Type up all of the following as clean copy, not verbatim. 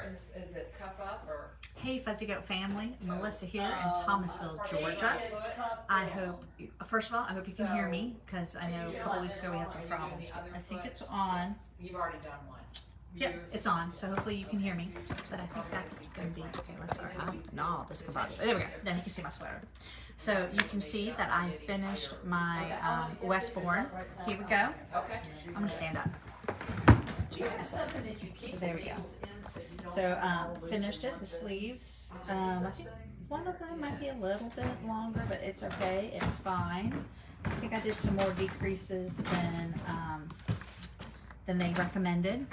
where is it cuff up or? Hey Fuzzy Goat family, Melissa here in Thomasville, Georgia. I hope, first of all, I hope you can hear me because I know a couple weeks ago we had some problems. I think it's on. You've already done one. Yep, it's on, so hopefully you can hear me. But I think that's going to be, okay, let's start. No, this kabobby. There we go. Then you can see my sweater. So you can see that I finished my Westbourne. Here we go. Okay. I'm going to stand up. Jesus. So there we go. So finished it, the sleeves. I think one of them might be a little bit longer, but it's okay, it's fine. I think I did some more decreases than they recommended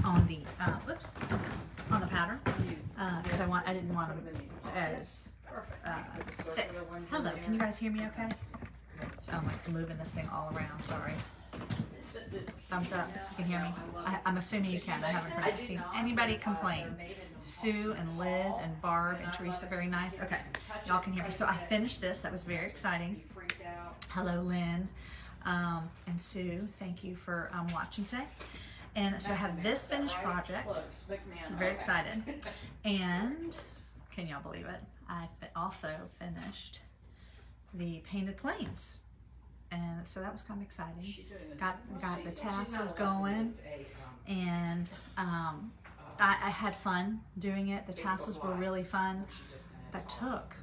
on the on the pattern because I didn't want them as thick. Hello, can you guys hear me okay? So I'm like moving this thing all around, sorry. Thumbs up, you can hear me. I'm assuming you can. I haven't seen anybody complain. Sue and Liz and Barb and Teresa, very nice. Okay, y'all can hear me. So I finished this. That was very exciting. Hello, Lynn and Sue. Thank you for watching today. And so I have this finished project. I'm very excited. And can y'all believe it? I also finished the painted planes. And so that was kind of exciting. Got the tassels going, and I had fun doing it. The tassels were really fun. That took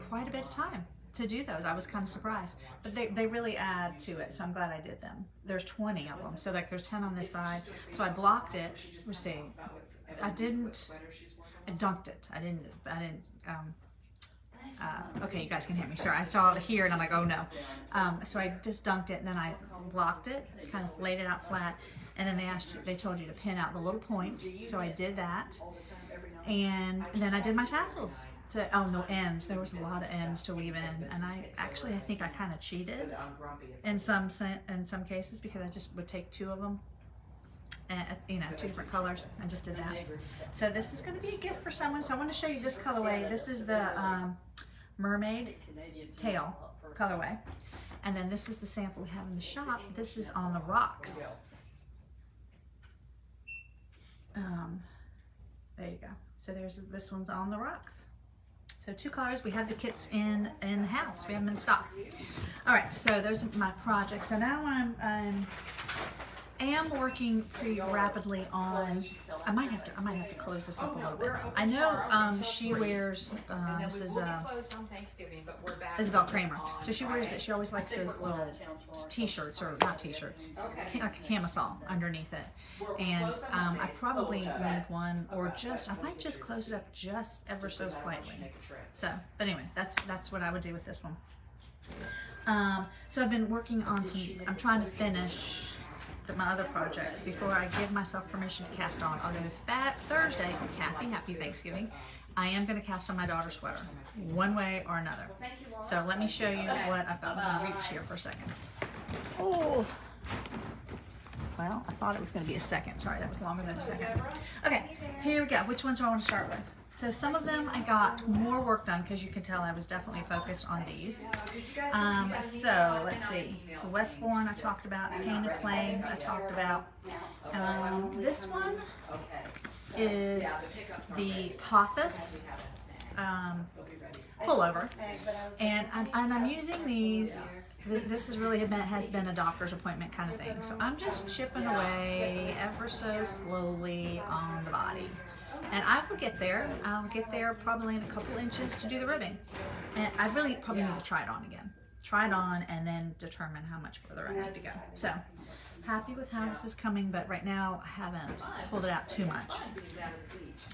quite a bit of time to do those. I was kind of surprised, but they really add to it, so I'm glad I did them. There's 20 of them, so like there's 10 on this side. So I blocked it. We're seeing. I dunked it. I didn't. Okay, you guys can hear me. Sorry, I saw it here and I'm like, oh no. So I just dunked it and then I blocked it, kind of laid it out flat, and then they told you to pin out the little points. So I did that, and then I did my tassels. So the ends. There was a lot of ends to weave in, and I think I kind of cheated in some cases because I just would take two of them. And, two different colors. I just did that. So this is going to be a gift for someone. So I want to show you this colorway. This is the mermaid tail colorway. And then this is the sample we have in the shop. This is on the rocks. There you go. So this one's on the rocks. So two colors. We have the kits in the house. We have them in stock. All right. So those are my projects. So now I am working pretty rapidly on. I might have to close this up a little bit. I know she wears. This is Isabel Kramer. So she wears it. She always likes those little T-shirts, or not T-shirts, like a camisole underneath it. And I probably need one, or I might just close it up just ever so slightly. So, but anyway, that's what I would do with this one. So I've been working on some. I'm trying to finish my other projects before I give myself permission to cast on. Although Thursday, Kathy, happy Thanksgiving, I am going to cast on my daughter's sweater, one way or another. So let me show you what I've got. I'm going to reach here for a second. Oh, well, I thought it was going to be a second. Sorry, that was longer than a second. Okay, here we go. Which ones do I want to start with? So some of them I got more work done because you can tell I was definitely focused on these. So let's see. The Westbourne I talked about. Painted Plains I talked about. This one is the Pothos pullover, and I'm using these. This has really has been a doctor's appointment kind of thing. So I'm just chipping away ever so slowly on the body. And I will get there. I'll get there probably in a couple inches to do the ribbing. And I really probably need to try it on again. Try it on and then determine how much further I need to go. So, happy with how this is coming, but right now I haven't pulled it out too much.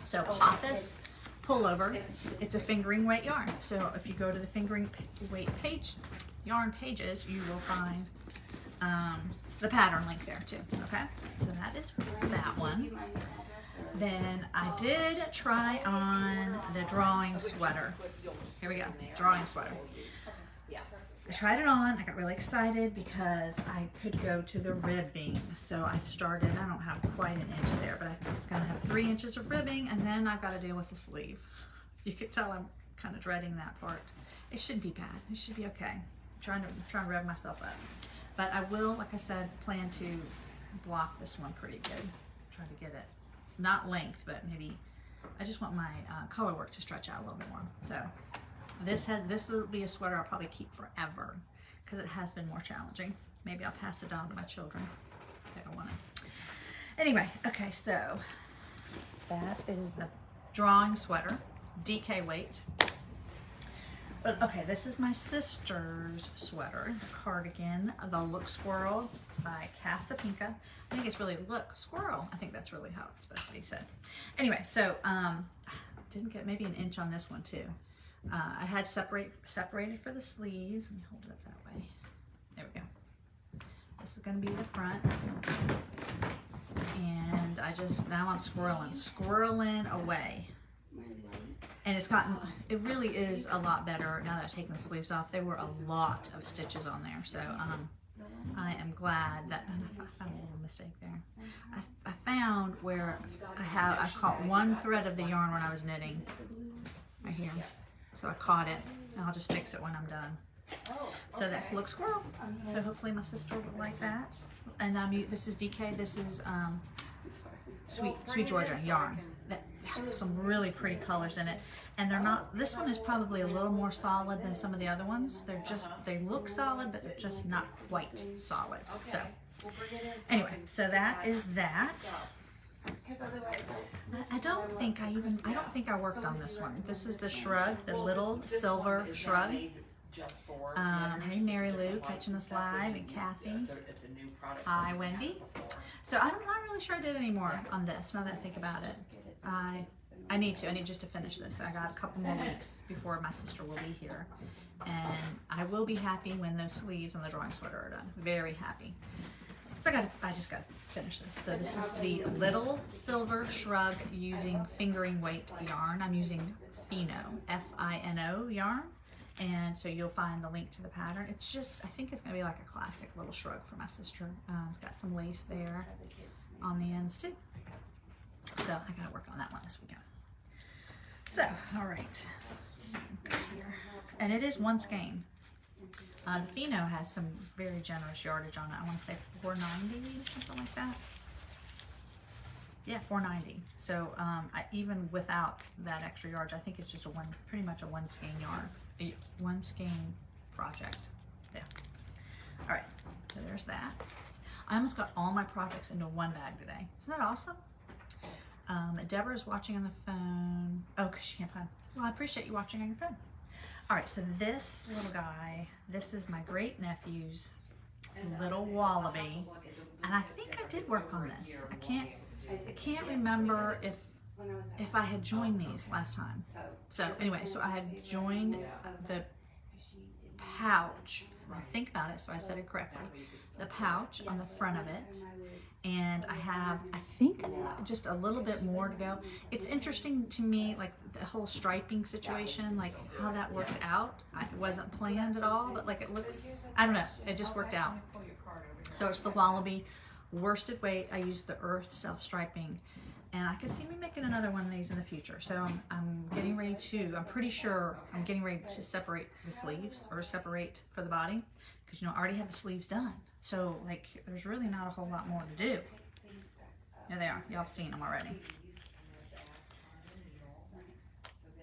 So, Pothos pullover. It's a fingering weight yarn. So, if you go to the fingering weight yarn pages, you will find the pattern link there too. Okay? So, that is that one. Then I did try on the drawing sweater. Here we go, drawing sweater. I tried it on, I got really excited because I could go to the ribbing. So I started, I don't have quite an inch there, but it's gonna have 3 inches of ribbing, and then I've got to deal with the sleeve. You could tell I'm kind of dreading that part. It shouldn't be bad, it should be okay. I'm trying to rev myself up. But I will, like I said, plan to block this one pretty good. Try to get it not length, but maybe I just want my collar work to stretch out a little bit more. So this will be a sweater I'll probably keep forever because it has been more challenging. Maybe I'll pass it on to my children if they don't want it. Anyway, okay, so that is the drawing sweater, DK weight. But okay, this is my sister's sweater, the cardigan, the Look Squirrel by Casapinka. I think it's really Look Squirrel. I think that's really how it's supposed to be said. Anyway, so didn't get maybe an inch on this one too. I had separated for the sleeves. Let me hold it up that way. There we go. This is going to be the front. And now I'm squirreling away. And it really is a lot better now that I've taken the sleeves off. There were a lot of stitches on there. So I am glad that, I found a little mistake there. I found where I caught one thread of the yarn when I was knitting, right here. So I caught it, and I'll just fix it when I'm done. So that's Look Squirrel. So hopefully my sister will like that. And this is DK. This is Sweet Georgia yarn that have some really pretty colors in it. And they're not. This one is probably a little more solid than some of the other ones. They look solid, but they're just not quite solid. So anyway, so that is that. I don't think I worked on this one. This is the shrug, the little silver shrug. Hey Mary Lou, catching us live, and Kathy. Hi Wendy. So I'm not really sure I did any more on this. Now that I think about it, I need just to finish this. I got a couple more weeks before my sister will be here, and I will be happy when those sleeves on the drawing sweater are done. Very happy. So I just got to finish this. So this is the Little Silver Shrug using fingering weight yarn. I'm using Fino, F-I-N-O yarn. And so you'll find the link to the pattern. It's just, I think it's going to be like a classic little shrug for my sister. It's got some lace there on the ends too. So I got to work on that one this weekend. So, all right. So, here. And it is one skein. The Fino has some very generous yardage on it. I want to say $4.90 or something like that. Yeah, $4.90. So even without that extra yardage, I think it's just pretty much a one skein yarn, one skein project. Yeah. All right. So there's that. I almost got all my projects into one bag today. Isn't that awesome? Deborah's watching on the phone. Oh, because she can't find. Well, I appreciate you watching on your phone. All right, so this little guy, this is my great nephew's little wallaby, and I think I did work on this. I can't remember if I had joined these last time. So anyway, so I had joined the pouch. Think about it, so I said it correctly. The pouch on the front of it, and I have, I think, just a little bit more to go. It's interesting to me, like the whole striping situation, like how that worked out. It wasn't planned at all, but like it looks, I don't know, it just worked out. So it's the Wallaby worsted weight. I used the Earth self-striping, and I could see me making another one of these in the future. So I'm getting ready to, I'm pretty sure I'm getting ready to separate the sleeves, or separate for the body, because I already have the sleeves done. So like there's really not a whole lot more to do. There they are. Y'all seen them already.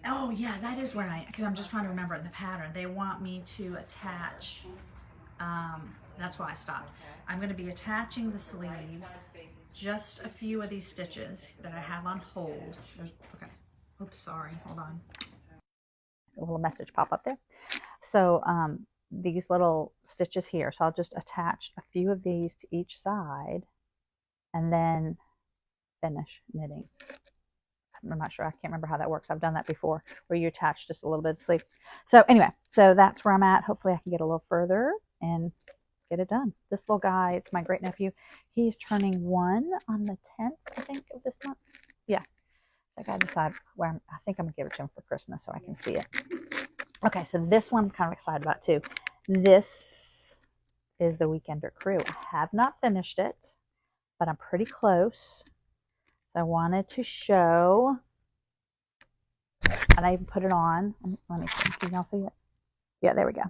Oh yeah, that is where because I'm just trying to remember the pattern. They want me to attach, that's why I stopped. I'm going to be attaching the sleeves, just a few of these stitches that I have on hold. Okay. Oops, sorry. Hold on. A little message pop up there. So these little stitches here. So I'll just attach a few of these to each side and then finish knitting. I'm not sure. I can't remember how that works. I've done that before where you attach just a little bit of sleeve. So anyway, so that's where I'm at. Hopefully I can get a little further and get it done. This little guy, it's my great nephew. He's turning 1 on the 10th, I think, of this month. Yeah. So I got to decide where I think I'm going to give it to him for Christmas so I can see it. Okay, so this one I'm kind of excited about too. This is the Weekender Crew. I have not finished it, but I'm pretty close. So I wanted to show, and I even put it on. Let me see. Can y'all see it? Yeah, there we go.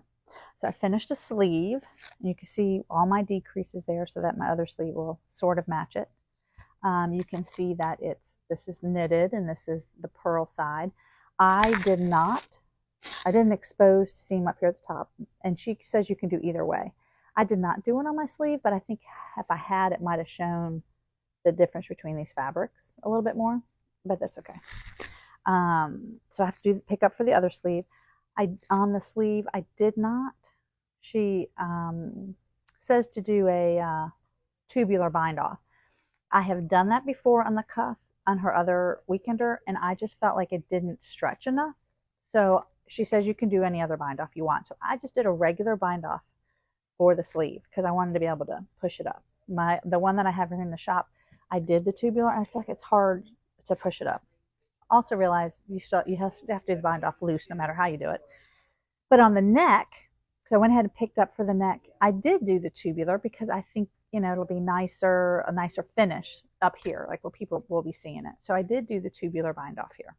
So I finished a sleeve, and you can see all my decreases there so that my other sleeve will sort of match it. You can see that it's this is knitted and this is the purl side. I didn't expose seam up here at the top, and she says you can do either way. I did not do it on my sleeve, but I think if I had, it might have shown the difference between these fabrics a little bit more, but that's okay. So I have to pick up for the other sleeve. On the sleeve, I did not. She says to do a tubular bind off. I have done that before on the cuff on her other weekender, and I just felt like it didn't stretch enough. So she says you can do any other bind off you want. So I just did a regular bind off for the sleeve because I wanted to be able to push it up. The one that I have here in the shop, I did the tubular. I feel like it's hard to push it up. Also realize you have to do the bind off loose no matter how you do it. But on the neck, so I went ahead and picked up for the neck. I did do the tubular because I think, it'll be a nicer finish up here, like where people will be seeing it. So I did do the tubular bind off here.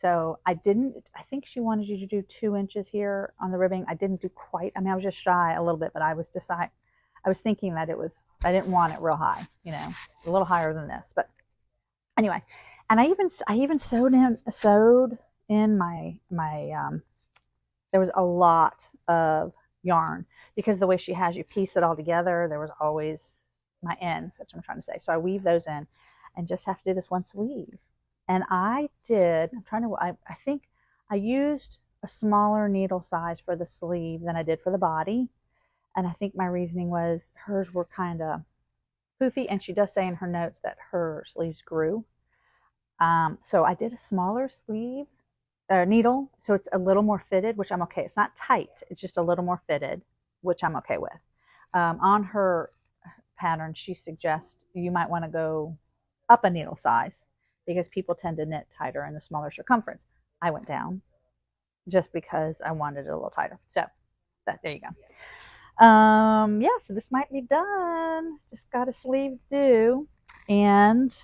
So I think she wanted you to do 2 inches here on the ribbing. I didn't do quite. I was just shy a little bit, but I was thinking that I didn't want it real high, a little higher than this. But anyway, and I even sewed in my there was a lot of yarn because the way she has you piece it all together, there was always my ends, that's what I'm trying to say. So I weave those in and just have to do this one sleeve. And I think I used a smaller needle size for the sleeve than I did for the body. And I think my reasoning was hers were kind of poofy, and she does say in her notes that her sleeves grew. So I did a smaller sleeve needle, so it's a little more fitted, which I'm okay. It's not tight, it's just a little more fitted, which I'm okay with. On her pattern, she suggests you might want to go up a needle size because people tend to knit tighter in the smaller circumference. I went down just because I wanted it a little tighter. So there you go. Yeah, so this might be done. Just got a sleeve due, and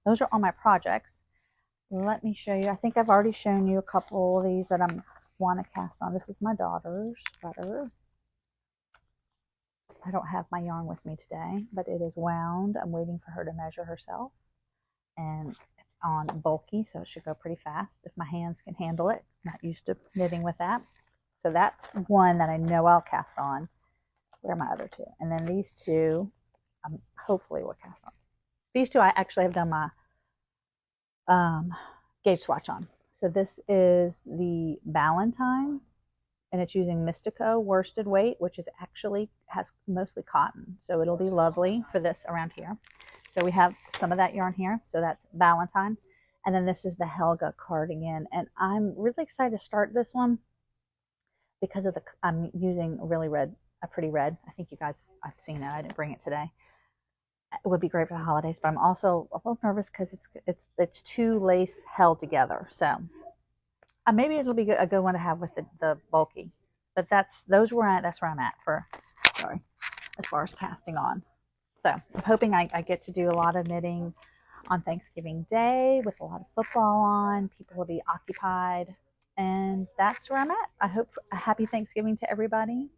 those are all my projects. Let me show you. I think I've already shown you a couple of these that I want to cast on. This is my daughter's sweater. I don't have my yarn with me today, but it is wound. I'm waiting for her to measure herself, and on bulky, so it should go pretty fast if my hands can handle it. I'm not used to knitting with that. So that's one that I know I'll cast on. Where are my other two? And then these two, hopefully will cast on. These two I actually have done my gauge swatch on. So this is the Ballantine, and it's using Mystico worsted weight, which has mostly cotton. So it'll be lovely for this around here. So we have some of that yarn here. So that's Ballantine. And then this is the Helga cardigan. And I'm really excited to start this one because I'm using a pretty red. I think you guys, I've seen it. I didn't bring it today. It would be great for the holidays, but I'm also a little nervous because it's 2 lace held together. So maybe it'll be a good one to have with the bulky. But that's where I'm at as far as casting on. So I'm hoping I get to do a lot of knitting on Thanksgiving Day with a lot of football on. People will be occupied, and that's where I'm at. I hope a happy Thanksgiving to everybody.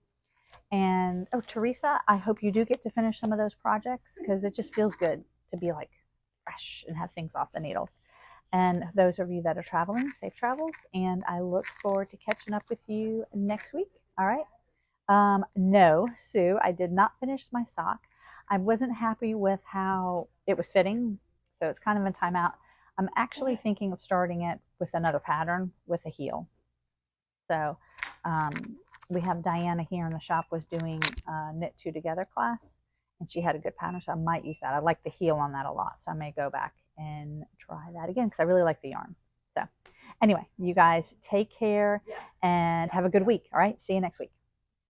And Teresa, I hope you do get to finish some of those projects because it just feels good to be like fresh and have things off the needles. And those of you that are traveling, safe travels. And I look forward to catching up with you next week. All right. No, Sue, I did not finish my sock. I wasn't happy with how it was fitting, so it's kind of in timeout. I'm actually thinking of starting it with another pattern with a heel. So we have Diana here in the shop was doing a Knit 2 Together class, and she had a good pattern, so I might use that. I like the heel on that a lot, so I may go back and try that again because I really like the yarn. So anyway, you guys take care and have a good week. All right, see you next week.